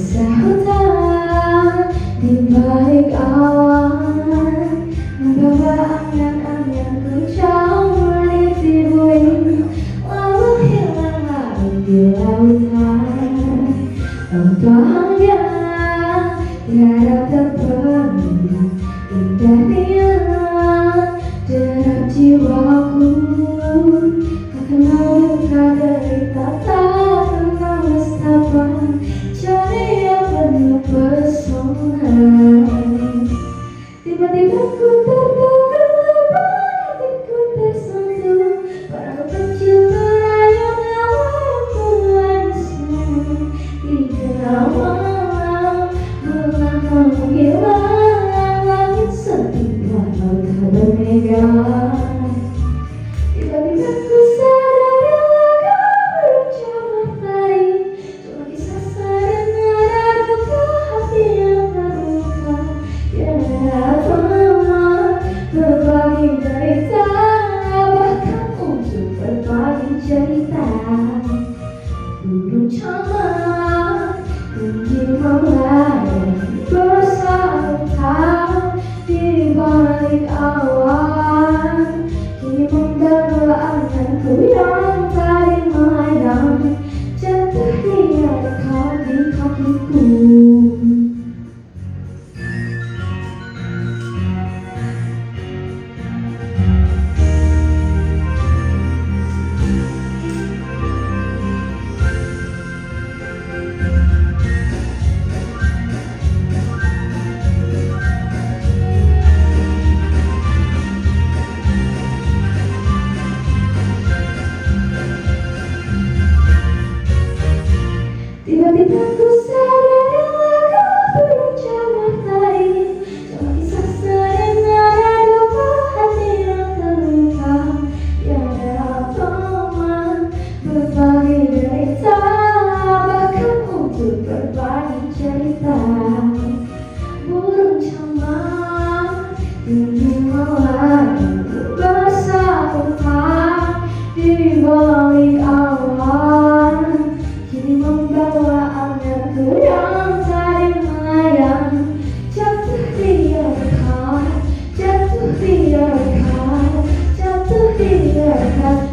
Resah hutan di balik awan, membawa angan-angan ku jauh meniti bumi, lalu hilang larut di lautan. Oh bahagia tiada terpenuhi, indahnya derap jiwaku. Tak kenal duka derita, tak kenal nestapa, ceria penuh pesona. Tiba-tiba ku terpukul, hatiku tersentuh, perahu kecil berayun awalku langsung. Tiga malam bulan menghilang, langit sepi walau tak bermega. Tiba-tiba ku sadar kau berucap matahari, cuma kisah sederhana duka hati yang terluka. Tiada teman berbagi derita, bahkan untuk berbagi cerita. Burung camat tinggi melayang bersarang di balik awan, kini membawa anganku yang tadi melayang, jatuh di kaki-kakiku. Tiba-tiba ku sadar kau berucap matahari, cuma kisah sederhana duka hati yang terluka. Tiada teman berbagi derita, bahkan untuk berbagi cerita. Burung camat tinggi melayang bersarang di balik awan, kini membawa anganku yang tadi melayang, jatuh di dekat, jatuh di dekat, jatuh di dekat.